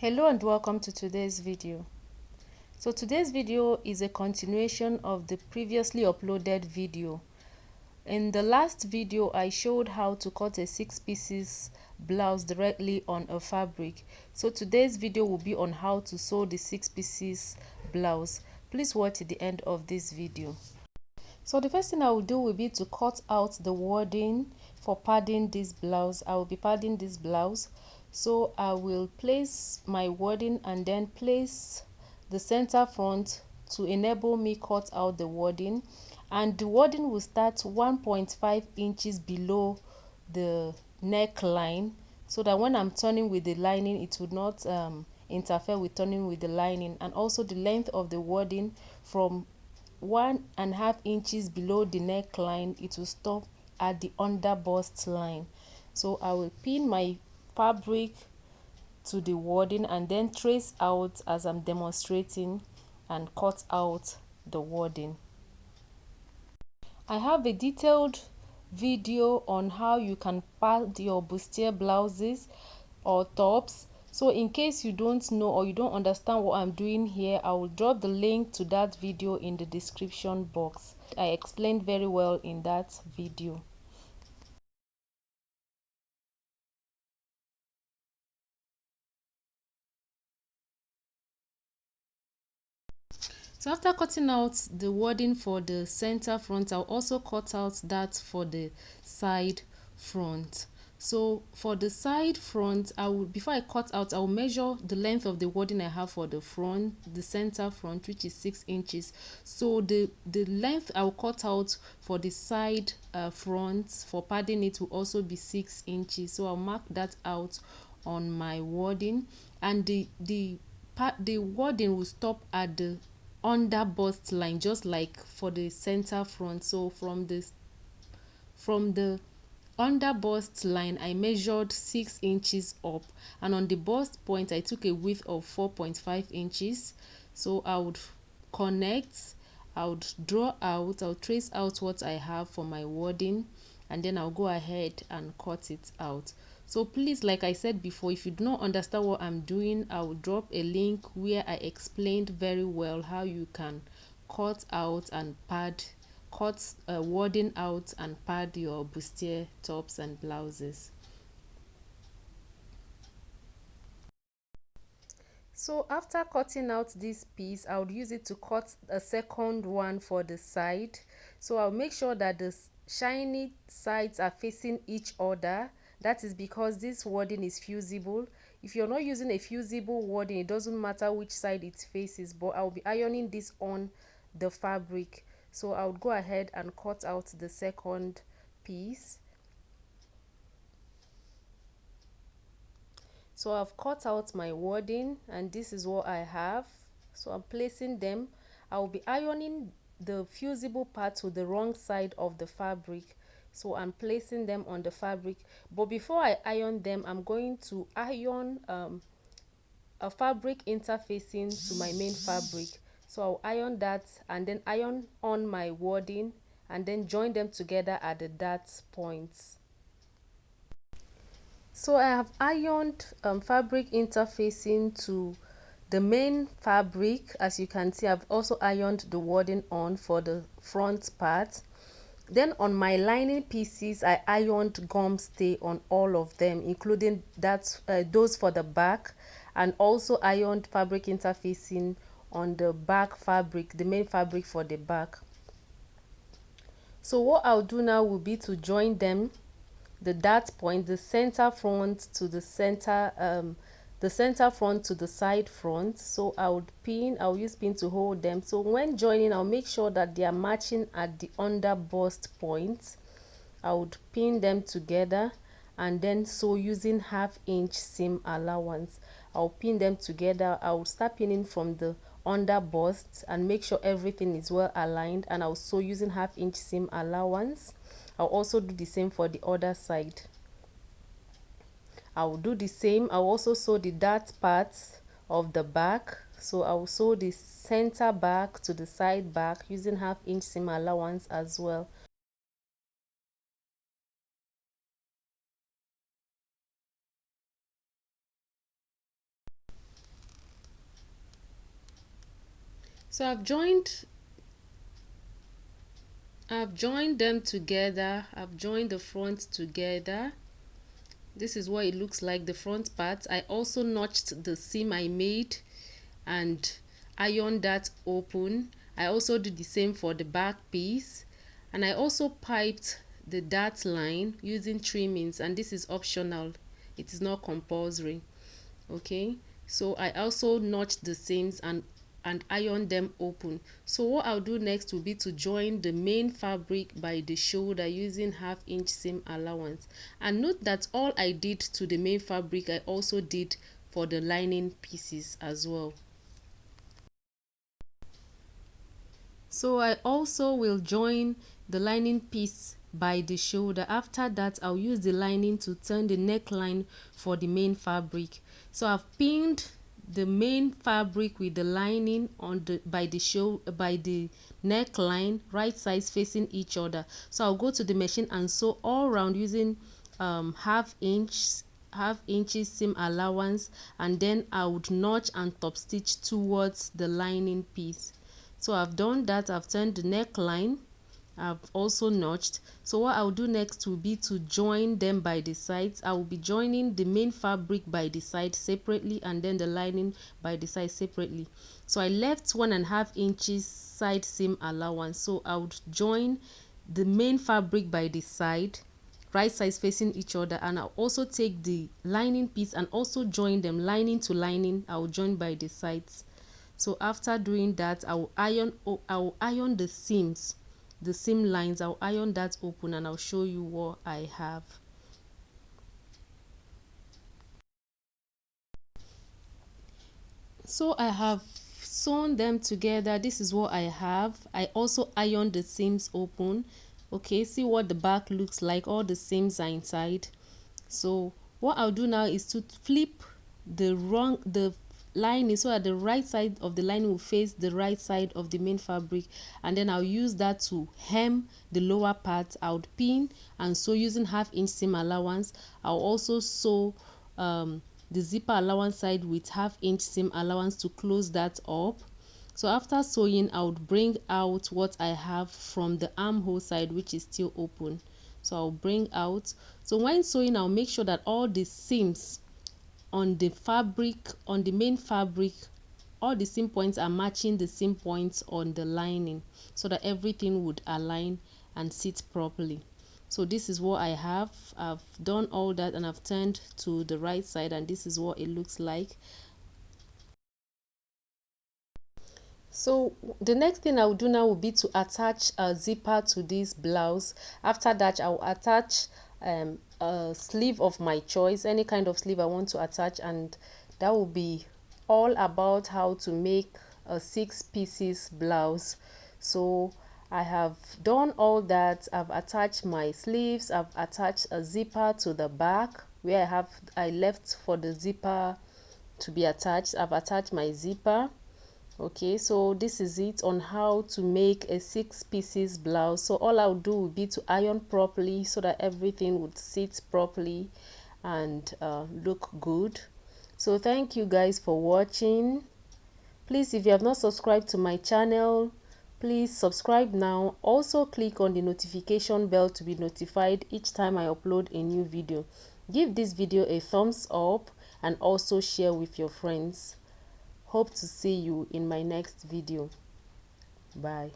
Hello and welcome to today's video. So today's video is a continuation of the previously uploaded video. In the last video I showed how to cut a 6 pieces blouse directly on a fabric. So today's video will be on how to sew the 6 pieces blouse. Please watch to the end of this video. So the first thing I will do will be to cut out the wording for padding this blouse. I will be padding this blouse. So I will place my wording and then place the center front to enable me cut out the wording, and the wording will start 1.5 inches below the neckline, so that when I'm turning with the lining it would not interfere with turning with the lining. And also the length of the wording from 1.5 inches below the neckline, it will stop at the under bust line. So I will pin my fabric to the wording and then trace out as I'm demonstrating and cut out the wording. I have a detailed video on how you can pad your bustier blouses or tops. So in case you don't know or you don't understand what I'm doing here, I will drop the link to that video in the description box. I explained very well in that video. So after cutting out the wording for the center front, I'll also cut out that for the side front. So for the side front, before I cut out, I'll measure the length of the wording I have for the front, the center front, which is 6 inches. So the length I'll cut out for the side front for padding it will also be 6 inches. So I'll mark that out on my wording, and the wording will stop at the under bust line, just like for the center front. So from the under bust line I measured 6 inches up, and on the bust point I took a width of 4.5 inches. So I would connect, I would draw out, I'll trace out what I have for my wording, and then I'll go ahead and cut it out. So please, like I said before, if you do not understand what I'm doing, I will drop a link where I explained very well how you can cut out and pad, wording out and pad your bustier tops and blouses. So after cutting out this piece, I would use it to cut a second one for the side. So I'll make sure that the shiny sides are facing each other. That is because this wording is fusible. If you're not using a fusible wording, it doesn't matter which side it faces, but I'll be ironing this on the fabric. So I would go ahead and cut out the second piece. So I've cut out my wording and this is what I have. So I'm placing them. I will be ironing the fusible part to the wrong side of the fabric. So I'm placing them on the fabric, but before I iron them, I'm going to iron a fabric interfacing to my main fabric. So I'll iron that and then iron on my wording and then join them together at the dart points. So I have ironed fabric interfacing to the main fabric. As you can see, I've also ironed the wording on for the front part. Then on my lining pieces, I ironed gum stay on all of them, including those for the back, and also ironed fabric interfacing on the back fabric, the main fabric for the back. So what I'll do now will be to join them, the dart point, the center front to the center front to the side front. So I'll use pin to hold them. So when joining, I'll make sure that they are matching at the under bust point. I would pin them together and then sew using 1/2 inch seam allowance. I'll pin them together. I will start pinning from the under bust and make sure everything is well aligned, and I'll sew using 1/2 inch seam allowance. I'll also do the same for the other side. I will do the same. I'll also sew the dart part of the back. So I will sew the center back to the side back using 1/2 inch seam allowance as well. So I've joined them together. I've joined the front together. This is what it looks like, the front part. I also notched the seam I made and ironed that open. I also did the same for the back piece, and I also piped the dart line using trimmings, and this is optional, it is not compulsory. Okay, so I also notched the seams and iron them open. So what I'll do next will be to join the main fabric by the shoulder using 1/2 inch seam allowance. And note that all I did to the main fabric I also did for the lining pieces as well. So I also will join the lining piece by the shoulder. After that, I'll use the lining to turn the neckline for the main fabric. So I've pinned the main fabric with the lining on the by the neckline, right sides facing each other. So I'll go to the machine and sew all around using 1/2 inches seam allowance, and then I would notch and top stitch towards the lining piece. So I've done that. I've turned the neckline, I've also notched. So what I'll do next will be to join them by the sides. I will be joining the main fabric by the side separately and then the lining by the side separately. So I left 1.5 inches side seam allowance. So I would join the main fabric by the side, right sides facing each other, and I'll also take the lining piece and also join them lining to lining. I'll join by the sides. So after doing that, I will iron the seams, the seam lines. I'll iron that open and I'll show you what I have. So I have sewn them together. This is what I have. I also ironed the seams open. Okay, see what the back looks like. All the seams are inside. So what I'll do now is to flip the lining so that the right side of the lining will face the right side of the main fabric, and then I'll use that to hem the lower part. I would pin and sew using 1/2 inch seam allowance. I'll also sew the zipper allowance side with 1/2 inch seam allowance to close that up. So after sewing, I would bring out what I have from the armhole side, which is still open. So I'll bring out. So when sewing, I'll make sure that all the seams on the fabric, on the main fabric, all the seam points are matching the seam points on the lining, so that everything would align and sit properly. So this is what I have. I've done all that and I've turned to the right side, and this is what it looks like. So the next thing I will do now will be to attach a zipper to this blouse. After that, I will attach a sleeve of my choice, any kind of sleeve I want to attach, and that will be all about how to make a 6 pieces blouse. So I have done all that. I've attached my sleeves, I've attached a zipper to the back where I left for the zipper to be attached. I've attached my zipper. Okay, so this is it on how to make a 6 pieces blouse. So all I'll do will be to iron properly so that everything would sit properly and look good. So thank you guys for watching. Please, if you have not subscribed to my channel, please subscribe now. Also click on the notification bell to be notified each time I upload a new video. Give this video a thumbs up and also share with your friends. Hope to see you in my next video. Bye.